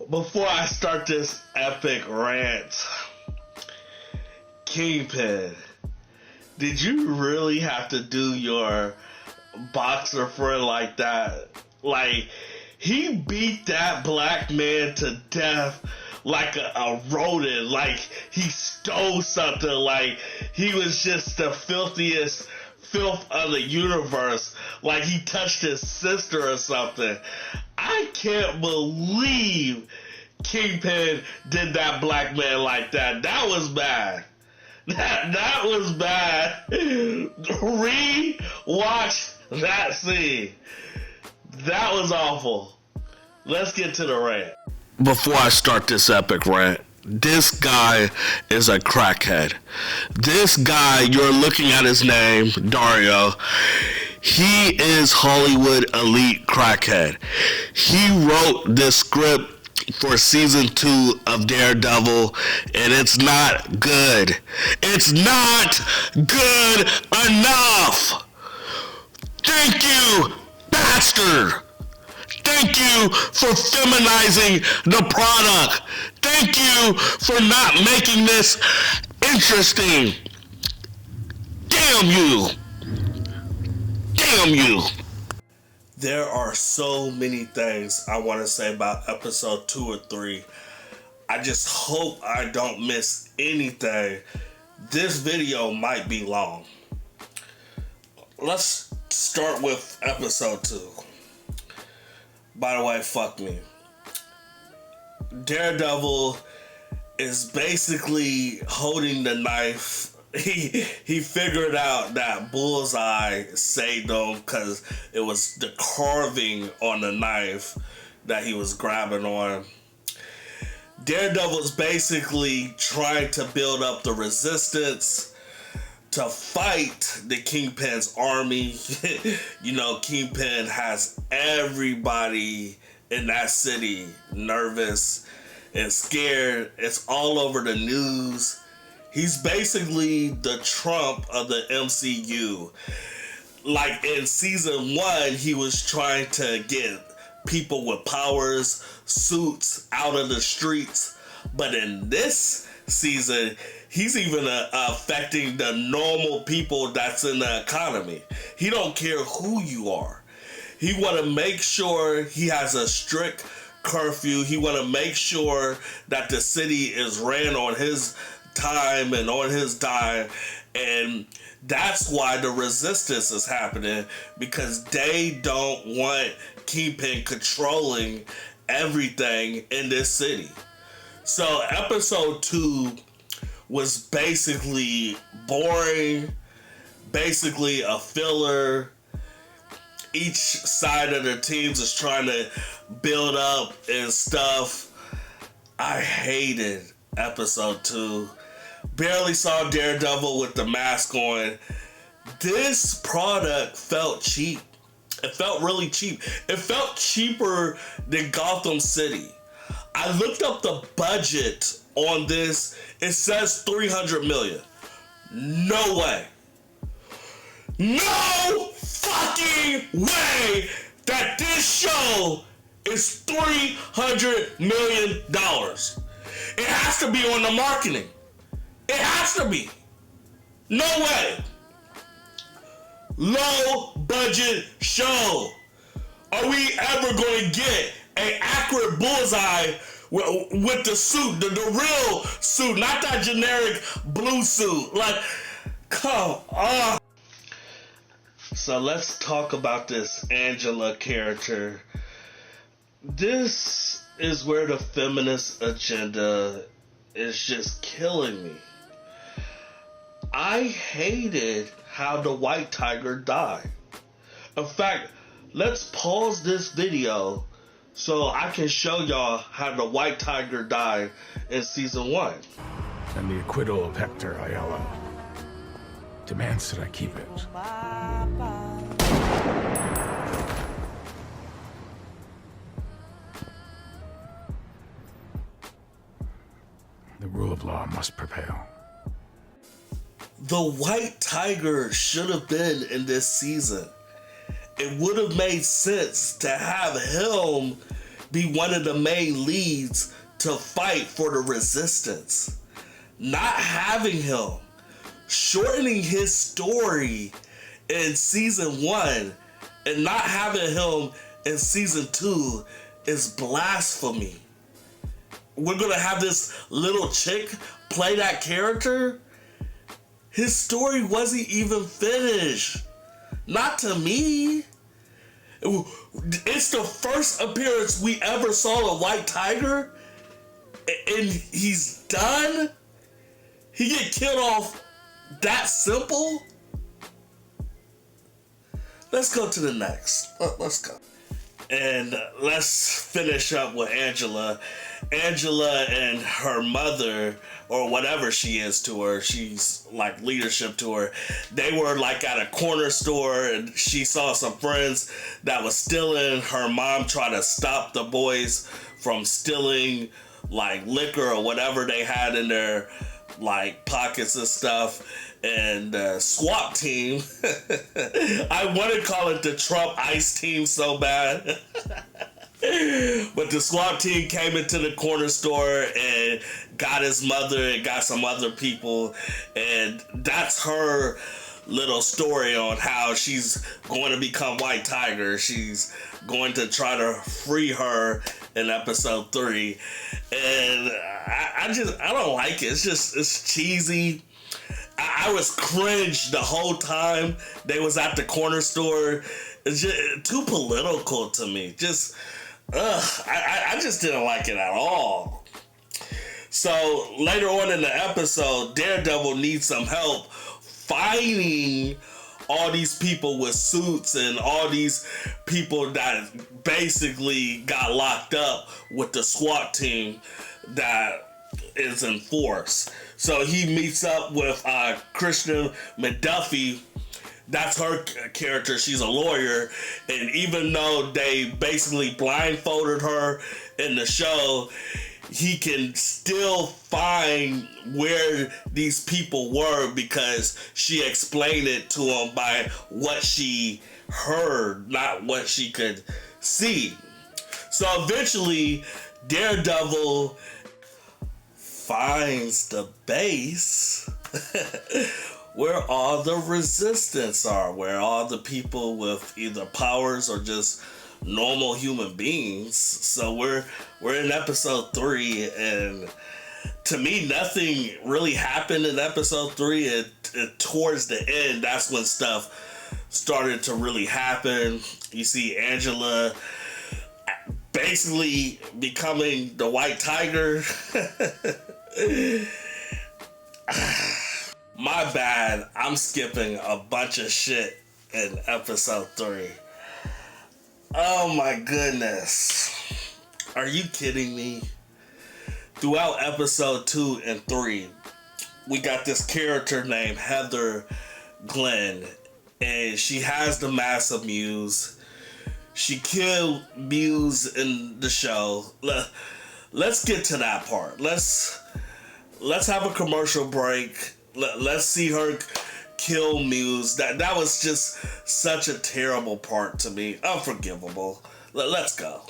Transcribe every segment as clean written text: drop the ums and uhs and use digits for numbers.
Before I start this epic rant, Kingpin, did you really have to do your boxer friend like that? Like, he beat that black man to death like a rodent, like he stole something, like he was just the filthiest filth of the universe, like he touched his sister or something. I can't believe Kingpin did that black man like that. That was bad. That was bad. Re-watch that scene. That was awful. Let's get to the rant. Before I start this epic rant, this guy is a crackhead. This guy, you're looking at his name, Dario. He is Hollywood elite crackhead. He wrote this script for season 2 of Daredevil, and it's not good. It's not good enough. Thank you, bastard. Thank you for feminizing the product. Thank you for not making this interesting. Damn you. Damn you. There are so many things I want to say about episode 2 or 3. I just hope I don't miss anything. This video might be long. Let's start with episode 2. By the way, fuck me. Daredevil is basically holding the knife. He figured out that Bullseye saved him because it was the carving on the knife that he was grabbing on. Daredevil's basically trying to build up the resistance to fight the Kingpin's army. You know, Kingpin has everybody in that city nervous and scared. It's all over the news. He's basically the Trump of the MCU. Like in season 1, he was trying to get people with powers, suits out of the streets. But in this season, he's even affecting the normal people that's in the economy. He don't care who you are. He want to make sure he has a strict curfew. He want to make sure that the city is ran on his time and on his dime, and that's why the resistance is happening, because they don't want Kingpin controlling everything in this city. So episode 2 was basically boring, basically a filler. Each side of the teams is trying to build up and stuff. I hated episode 2. Barely saw Daredevil with the mask on. This product felt cheap. It felt really cheap. It felt cheaper than Gotham City. I looked up the budget on this. It says $300 million. No way. No fucking way that this show is $300 million. It has to be on the marketing. It has to be. No way. Low budget show. Are we ever going to get an accurate Bullseye with the suit, the real suit, not that generic blue suit? Like, come on. So let's talk about this Angela character. This is where the feminist agenda is just killing me. I hated how the White Tiger died. In fact, let's pause this video so I can show y'all how the White Tiger died in season 1. And the acquittal of Hector Ayala demands that I keep it. The rule of law must prevail. The White Tiger should have been in this season. It would have made sense to have him be one of the main leads to fight for the Resistance. Not having him, shortening his story in season 1 and not having him in season 2 is blasphemy. We're gonna have this little chick play that character? His story wasn't even finished. Not to me. It's the first appearance we ever saw of White Tiger, and he's done? He get killed off that simple? Let's go to the next. Let's go. And let's finish up with Angela. Angela and her mother, or whatever she is to her, she's like leadership to her. They were like at a corner store and she saw some friends that was stealing. Her mom tried to stop the boys from stealing like liquor or whatever they had in their like pockets and stuff. And the SWAT team, I want to call it the Trump ICE team so bad. But the SWAT team came into the corner store and got his mother and got some other people. And that's her little story on how she's going to become White Tiger. She's going to try to free her in episode 3. And I don't like it. It's cheesy. I was cringed the whole time they was at the corner store. It's just too political to me. I just didn't like it at all. So later on in the episode, Daredevil needs some help fighting all these people with suits and all these people that basically got locked up with the SWAT team that is in force. So he meets up with Kristen McDuffie. That's her character. She's a lawyer. And even though they basically blindfolded her in the show, he can still find where these people were because she explained it to him by what she heard, not what she could see. So eventually, Daredevil finds the base where all the resistance are, where all the people with either powers or just normal human beings. So we're in episode 3, and to me, nothing really happened in episode 3. It towards the end, that's when stuff started to really happen. You see Angela basically becoming the White Tiger. My bad, I'm skipping a bunch of shit in episode 3. Oh my goodness. Are you kidding me? Throughout episode 2 and 3, we got this character named Heather Glenn, and she has the massive Muse. She killed Muse in the show. Let's get to that part. Let's have a commercial break. Let's see her kill Muse. That was just such a terrible part to me. Unforgivable. Let's go.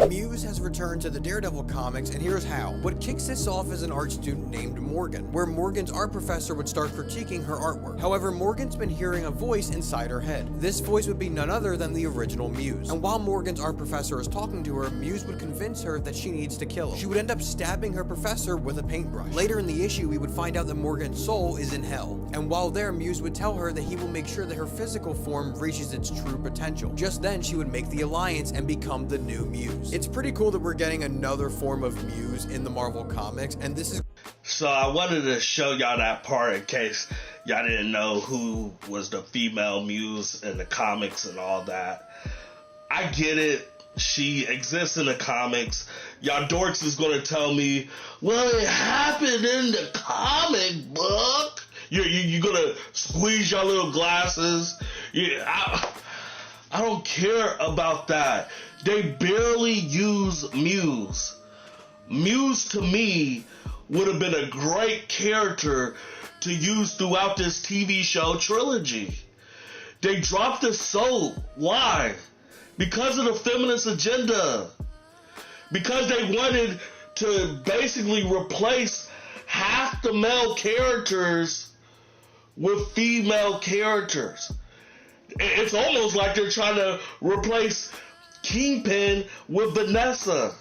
Muse has returned to the Daredevil comics, and here's how. What kicks this off is an art student named Morgan, where Morgan's art professor would start critiquing her artwork. However, Morgan's been hearing a voice inside her head. This voice would be none other than the original Muse. And while Morgan's art professor is talking to her, Muse would convince her that she needs to kill him. She would end up stabbing her professor with a paintbrush. Later in the issue, we would find out that Morgan's soul is in hell. And while there, Muse would tell her that he will make sure that her physical form reaches its true potential. Just then, she would make the alliance and become the new Muse. It's pretty cool that we're getting another form of Muse in the Marvel comics, and this is... So I wanted to show y'all that part in case y'all didn't know who was the female Muse in the comics and all that. I get it. she exists in the comics. Y'all dorks is gonna tell me, well, it happened in the comic book. You're gonna squeeze your little glasses. I don't care about that. They barely use Muse. Muse, to me, would have been a great character to use throughout this TV show trilogy. They dropped the soap. Why? Because of the feminist agenda. Because they wanted to basically replace half the male characters with female characters. It's almost like they're trying to replace Kingpin with Vanessa.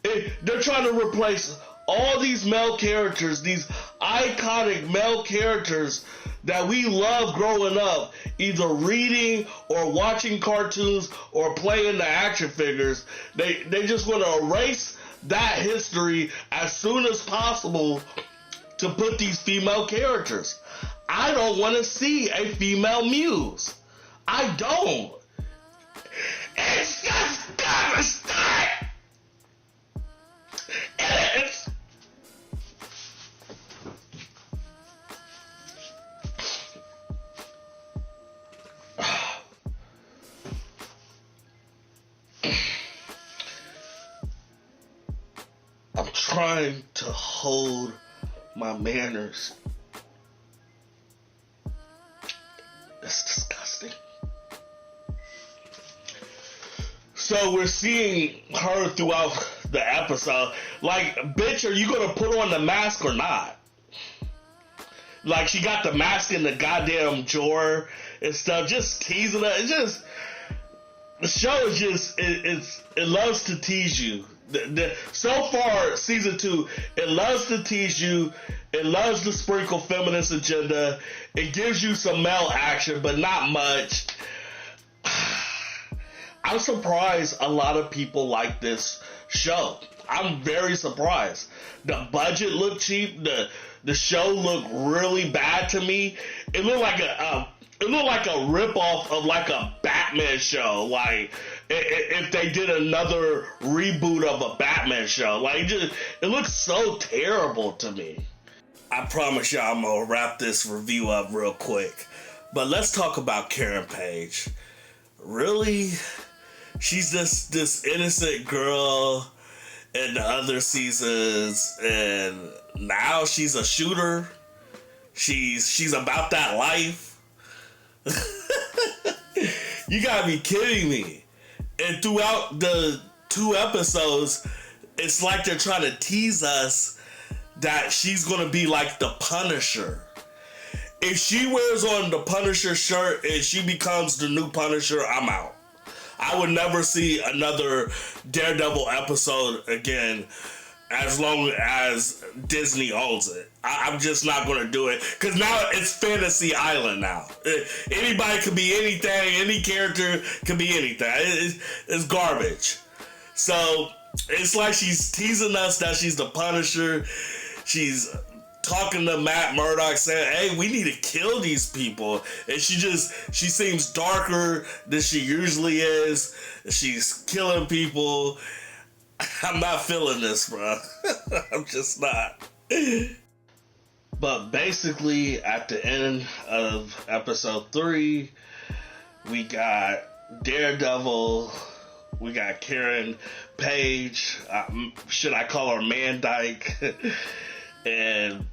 They're trying to replace all these male characters, these iconic male characters that we love growing up, either reading or watching cartoons or playing the action figures. They just want to erase that history as soon as possible to put these female characters. I don't want to see a female Muse. I don't. It's just devastating. It's I'm trying to hold my manners. It's disgusting. So we're seeing her throughout the episode. Like, bitch, are you gonna put on the mask or not? Like, she got the mask in the goddamn drawer and stuff, just teasing her. It's just, the show is just, it loves to tease you. So far, season 2, it loves to tease you. It loves to sprinkle feminist agenda. It gives you some male action, but not much. I'm surprised a lot of people like this show. I'm very surprised. The budget looked cheap. The show looked really bad to me. It looked like a ripoff of like a Batman show. Like, if they did another reboot of a Batman show. Like, it looks so terrible to me. I promise y'all I'm gonna wrap this review up real quick. But let's talk about Karen Page. Really? She's just this innocent girl in the other seasons, and now she's a shooter. She's about that life. You gotta be kidding me. And throughout the 2 episodes, it's like they're trying to tease us that she's gonna be like the Punisher. If she wears on the Punisher shirt and she becomes the new Punisher, I'm out. I would never see another Daredevil episode again as long as Disney owns it. I'm just not going to do it, because now it's Fantasy Island now. Anybody can be anything. Any character can be anything. It's garbage. So it's like she's teasing us that she's the Punisher. She's talking to Matt Murdock saying, hey, we need to kill these people. And she seems darker than she usually is. She's killing people. I'm not feeling this, bro. I'm just not. But basically, at the end of episode 3, we got Daredevil. We got Karen Page. Should I call her Man Dyke? And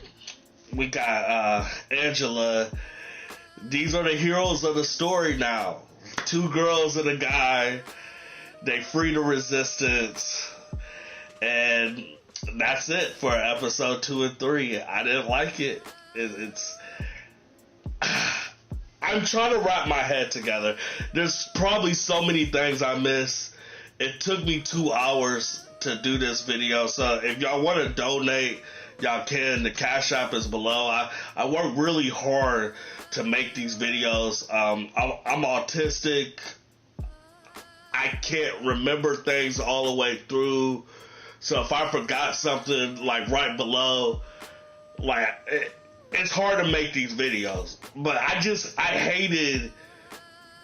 we got Angela. These are the heroes of the story now. 2 girls and a guy. They free the resistance. And that's it for episode 2 and 3. I didn't like it. I'm trying to wrap my head together. There's probably so many things I missed. It took me 2 hours to do this video. So if y'all want to donate, y'all can. The Cash App is below. I work really hard to make these videos. I'm autistic. I can't remember things all the way through. So if I forgot something like right below, like it's hard to make these videos. But I hated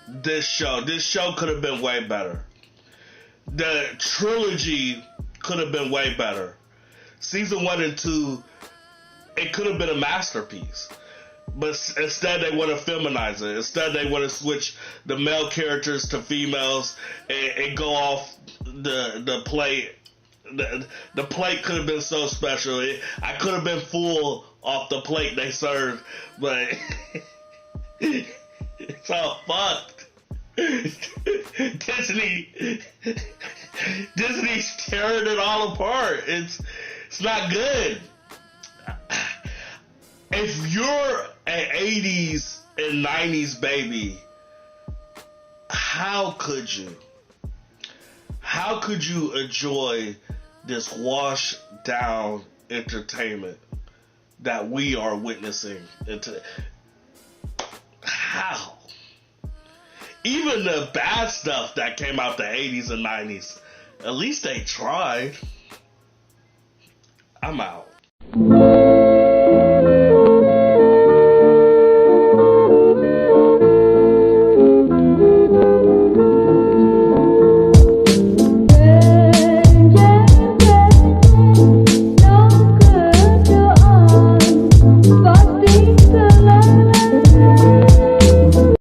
this show. This show could have been way better. the trilogy could have been way better. Season 1 and 2, it could have been a masterpiece. But instead they want to feminize it. Instead they want to switch the male characters to females and go off the plate. The plate could have been so special. I could have been full off the plate they served, but it's all fucked. Disney's tearing it all apart. It's not good. If you're an 80s and 90s baby, how could you enjoy this washed down entertainment that we are witnessing? How? Even the bad stuff that came out the 80s and 90s, at least they tried. I'm out.